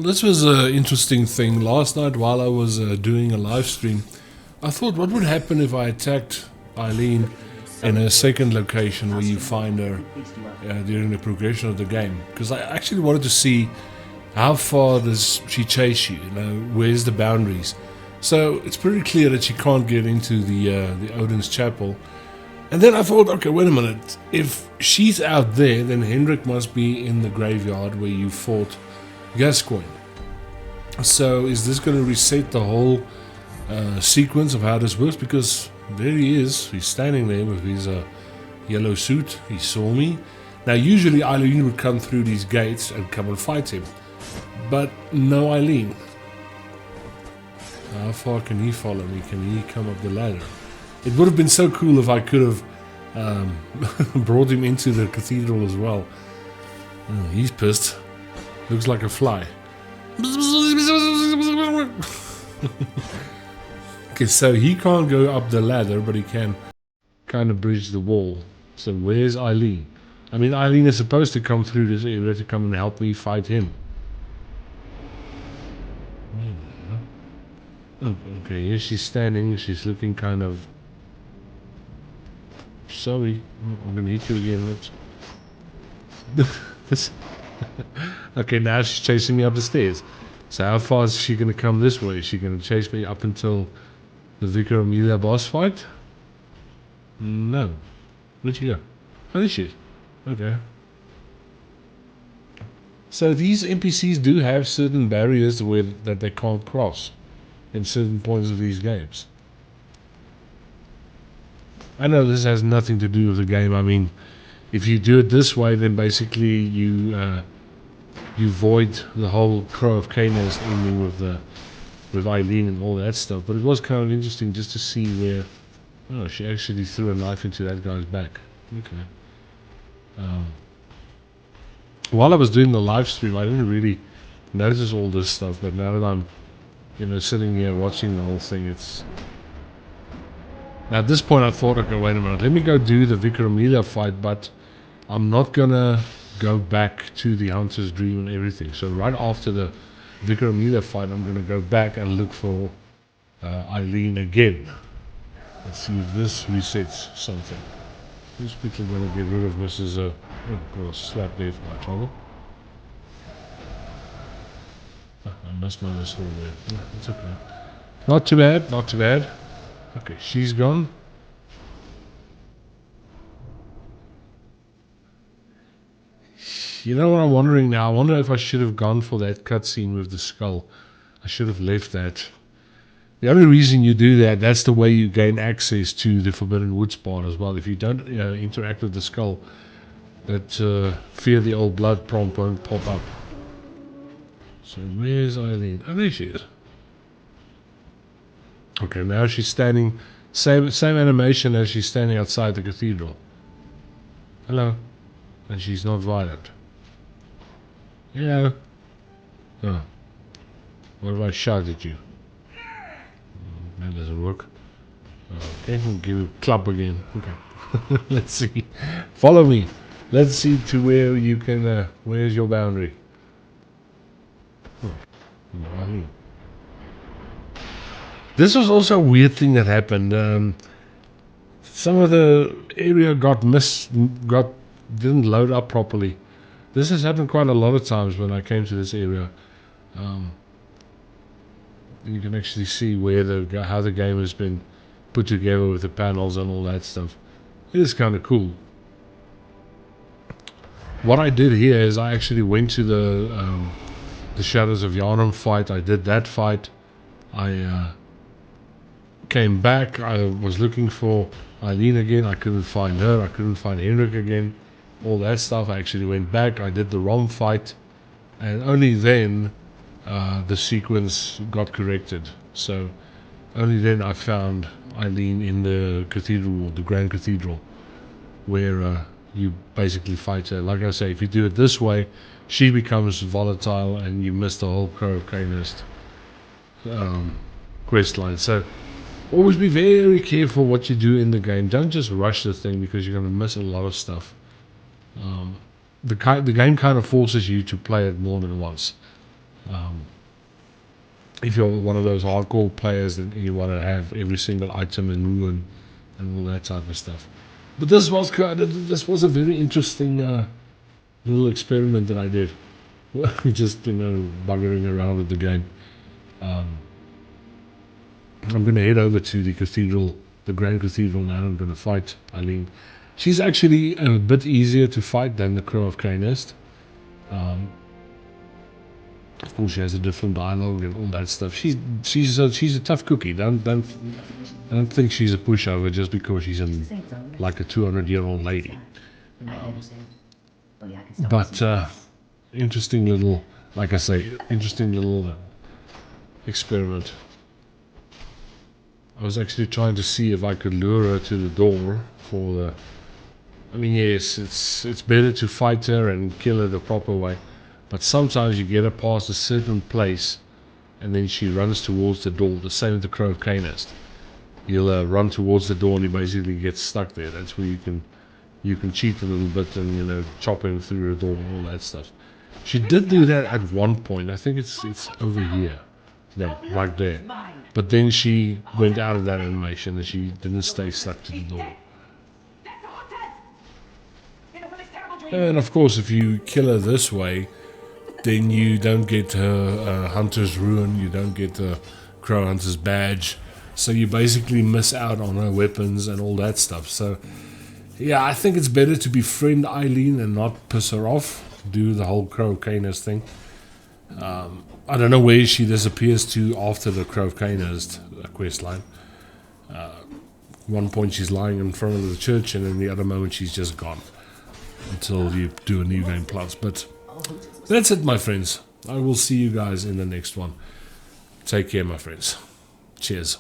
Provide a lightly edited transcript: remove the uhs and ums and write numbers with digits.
This was an interesting thing. Last night while I was doing a live stream, I thought what would happen if I attacked Eileen in a second location where you find her during the progression of the game. Because I actually wanted to see how far does she chase you, where's the boundaries. So it's pretty clear that she can't get into the Odin's Chapel. And then I thought, okay, wait a minute. If she's out there, then Hendrik must be in the graveyard where you fought Gascoigne. So is this going to reset the whole sequence of how this works? Because there he is. He's standing there with his yellow suit. He saw me. Now, usually Eileen would come through these gates and come and fight him. But no Eileen. How far can he follow me? Can he come up the ladder? It would have been so cool if I could have brought him into the cathedral as well. Oh, he's pissed. Looks like a fly. Okay, so he can't go up the ladder, but he can kind of bridge the wall. So where's Eileen? I mean, Eileen is supposed to come through this area to come and help me fight him. Oh, okay, here she's standing. She's looking kind of... Sorry, I'm gonna hit you again. Okay, now she's chasing me up the stairs. So how far is she gonna come this way? Is she gonna chase me up until the Vicar Amelia boss fight? No. Where'd she go? Oh, there she is. Okay. So these NPCs do have certain barriers that they can't cross in certain points of these games. I know this has nothing to do with the game. I mean, if you do it this way, then basically you void the whole Crow of Canis ending with Eileen and all that stuff. But it was kind of interesting just to see where... Oh, she actually threw a knife into that guy's back. Okay. While I was doing the live stream, I didn't really notice all this stuff. But now that I'm, sitting here watching the whole thing, it's... Now at this point I thought, okay, wait a minute, let me go do the Vicar Amelia fight, but I'm not gonna go back to the Hunter's Dream and everything. So right after the Vicar Amelia fight, I'm gonna go back and look for Eileen again. Let's see if this resets something. Just quickly gonna get rid of Mrs. Got a slap there for my trouble. I missed my whistle there. It's okay. Not too bad, not too bad. Okay, she's gone. You know what I'm wondering now? I wonder if I should have gone for that cutscene with the skull. I should have left that. The only reason you do that, that's the way you gain access to the Forbidden Woods part as well. If you don't interact with the skull, that Fear the Old Blood prompt won't pop up. So where's Eileen? Oh, there she is. Okay, now she's standing, same animation as she's standing outside the cathedral. Hello. And she's not violent. Hello. Oh. What if I shout at you? That doesn't work. Okay, we'll give you a club again. Okay. Let's see. Follow me. Let's see to where you can, where's your boundary? Oh. Eileen. This was also a weird thing that happened. Some of the area didn't load up properly. This has happened quite a lot of times when I came to this area. You can actually see how the game has been put together with the panels and all that stuff. It is kind of cool. What I did here is I actually went to the Shadows of Yharnam fight. I did that fight. I came back. I was looking for Eileen again. I couldn't find her. I couldn't find Hendrik again. All that stuff. I actually went back. I did the Rom fight, and only then the sequence got corrected. So only then I found Eileen in the cathedral, the Grand Cathedral, where you basically fight her. Like I say, if you do it this way, she becomes volatile, and you miss the whole Crow of Canis quest line. So always be very careful what you do in the game. Don't just rush the thing, because you're going to miss a lot of stuff. The game kind of forces you to play it more than once. If you're one of those hardcore players and you want to have every single item in ruin and all that type of stuff. But this was a very interesting little experiment that I did. Just buggering around with the game. I'm going to head over to the cathedral, the Grand Cathedral now. I'm going to fight Eileen. She's actually a bit easier to fight than the Crow of Cainest. Of course, she has a different dialogue and all that stuff. She's a tough cookie. Don't think she's a pushover just because she's like a 200-year-old lady. But interesting little, like I say, interesting little experiment. I was actually trying to see if I could lure her to the door for the. I mean, yes, it's better to fight her and kill her the proper way. But sometimes you get her past a certain place and then she runs towards the door. The same with the Crow of Cainest. You'll run towards the door and he basically gets stuck there. That's where you can cheat a little bit and chop him through the door and all that stuff. She did do that at one point. I think it's over here. There, right there. But then she went out of that animation and she didn't stay stuck to the door. And of course, if you kill her this way, then you don't get her Hunter's Ruin, you don't get the Crow Hunter's Badge. So you basically miss out on her weapons and all that stuff. So, yeah, I think it's better to befriend Eileen and not piss her off. Do the whole Crow of Cainest thing. I don't know where she disappears to after the Crow of Cainest quest line. One point she's lying in front of the church, and then the other moment she's just gone. Until you do a New Game Plus. But that's it, my friends. I will see you guys in the next one. Take care, my friends. Cheers.